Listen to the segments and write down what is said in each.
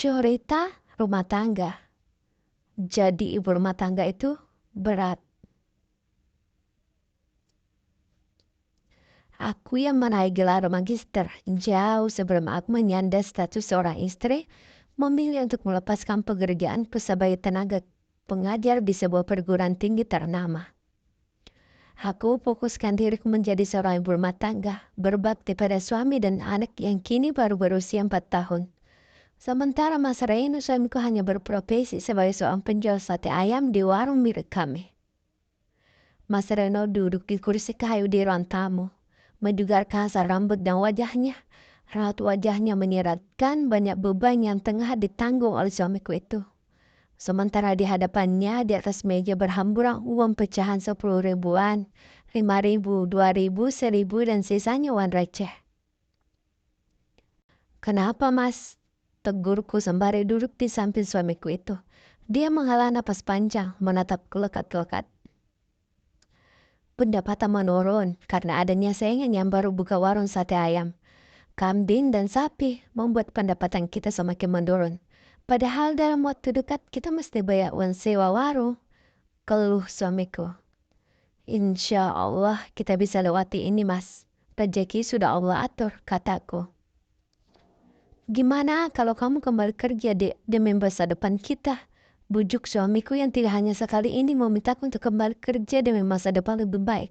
Cerita rumah tangga. Jadi ibu rumah tangga itu berat. Aku yang meraih gelar magister jauh sebelum aku menyandang status seorang istri, memilih untuk melepaskan pekerjaanku sebagai tenaga pengajar di sebuah perguruan tinggi ternama. Aku fokuskan diriku menjadi seorang ibu rumah tangga, berbakti pada suami dan anak yang kini baru berusia 4 tahun. Sementara Mas Reno suamiku hanya berprofesi sebagai seorang penjual sate ayam di warung milik kami. Mas Reno duduk di kursi kayu di ruang tamu, mendugar kasar rambut dan wajahnya. Raut wajahnya menyiratkan banyak beban yang tengah ditanggung oleh suamiku itu. Sementara di hadapannya di atas meja berhamburan uang pecahan 10 ribuan, 5 ribu, 2 ribu, 1.000 dan sisanya uang receh. "Kenapa mas?" tegurku sembari duduk di samping suamiku itu. Dia menghela napas panjang, menatapku lekat-lekat. "Pendapatan menurun karena adanya saingan yang baru buka warung sate ayam. Kambing dan sapi membuat pendapatan kita semakin menurun. Padahal dalam waktu dekat kita mesti bayar uang sewa warung," keluh suamiku. "Insya Allah kita bisa lewati ini mas. Rezeki sudah Allah atur," kataku. "Gimana kalau kamu kembali kerja demi masa depan kita?" bujuk suamiku yang tidak hanya sekali ini memintaku untuk kembali kerja demi masa depan lebih baik.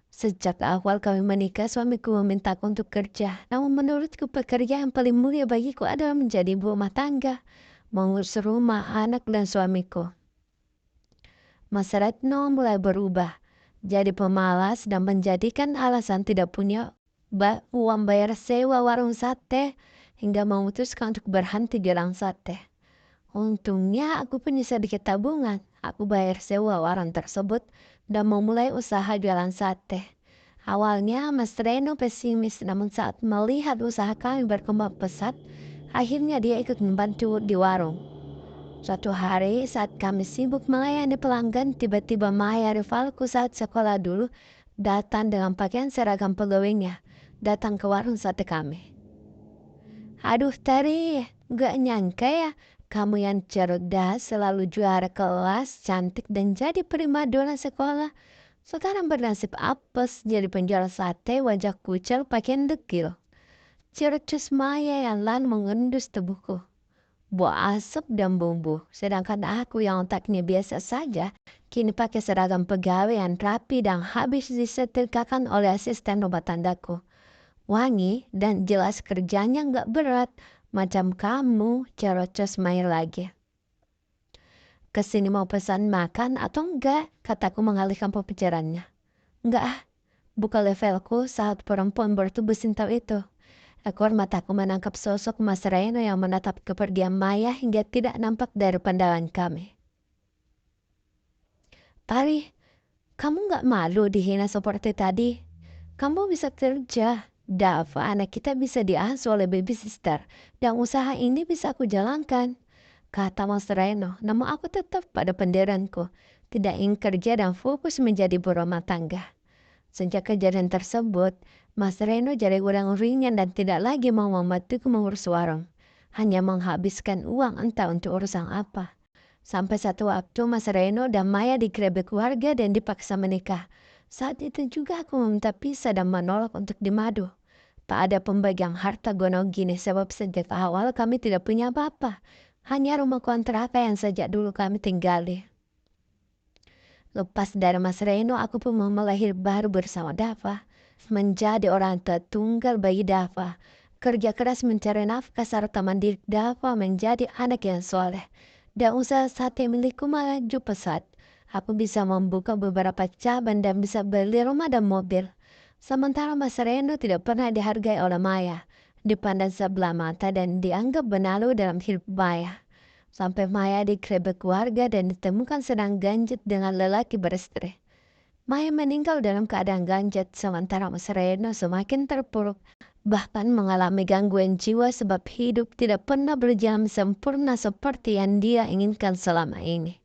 Sejak awal kami menikah, suamiku memintaku untuk kerja. Namun menurutku pekerjaan yang paling mulia bagiku adalah menjadi ibu rumah tangga, mengurus rumah, anak, dan suamiku. Mas Retno mulai berubah, jadi pemalas dan menjadikan alasan tidak punya uang bayar sewa warung sate hingga memutuskan untuk berhenti jualan sate. Untungnya aku punya sedikit tabungan. Aku bayar sewa warung tersebut dan memulai usaha jualan sate. Awalnya Mas Reno pesimis, namun saat melihat usaha kami berkembang pesat, akhirnya dia ikut membantu di warung. Suatu hari saat kami sibuk melayani pelanggan, tiba-tiba Maya rivalku saat sekolah dulu datang dengan pakaian seragam pegawainya, datang ke warung sate kami. "Aduh Tari, gak nyangka ya, kamu yang cerdas, selalu juara kelas, cantik dan jadi primadona sekolah. Sekarang bernasib apes jadi penjual sate, wajah kucel, pakaian dekil." Cercus Maya yang lalu mengendus tubuhku. Buah asap dan bumbu, sedangkan aku yang otaknya biasa saja, kini pakai seragam pegawai yang rapi dan habis disetrikakan oleh asisten rumah tanggaku. Wangi dan jelas kerjanya nggak berat, macam kamu, cerocos Maya lagi. "Kesini mau pesan makan atau enggak?" kataku mengalihkan pembicaraannya. "Enggak, bukan levelku," saat perempuan bertubuh sintal itu. Ekor mataku menangkap sosok Mas Reno yang menatap kepergian Maya hingga tidak nampak dari pandangan kami. "Tari, kamu nggak malu dihina seperti tadi? Kamu bisa kerja. Dava, anak kita bisa diasuh oleh babysitter, dan usaha ini bisa aku jalankan," kata Mas Reno. Namun aku tetap pada pendirianku, tidak ingin kerja dan fokus menjadi ibu rumah tangga. Sejak kejadian tersebut, Mas Reno jadi kurang ringan dan tidak lagi mau membantuku mengurus warung. Hanya menghabiskan uang entah untuk urusan apa. Sampai satu waktu Mas Reno dan Maya digerebek keluarga dan dipaksa menikah. Saat itu juga aku meminta pisah dan menolak untuk dimadu. Tak ada pembagian harta gonok gini sebab sejak awal kami tidak punya apa-apa. Hanya rumah kontrakan yang sejak dulu kami tinggali. Lepas dari Mas Reno, aku pun memulai hidup baru bersama Dava. Menjadi orang tua tunggal bagi Dava. Kerja keras mencari nafkah serta mandiri Dava menjadi anak yang soleh. Dan usaha sate milikku maju pesat. Aku bisa membuka beberapa cabang dan bisa beli rumah dan mobil. Sementara Mas Reno tidak pernah dihargai oleh Maya. Dipandang sebelah mata dan dianggap benalu dalam hidup Maya. Sampai Maya digerebek keluarga dan ditemukan sedang ganjit dengan lelaki beristri. Maya meninggal dalam keadaan ganjit, sementara Mas Reno semakin terpuruk, bahkan mengalami gangguan jiwa sebab hidup tidak pernah berjalan sempurna seperti yang dia inginkan selama ini.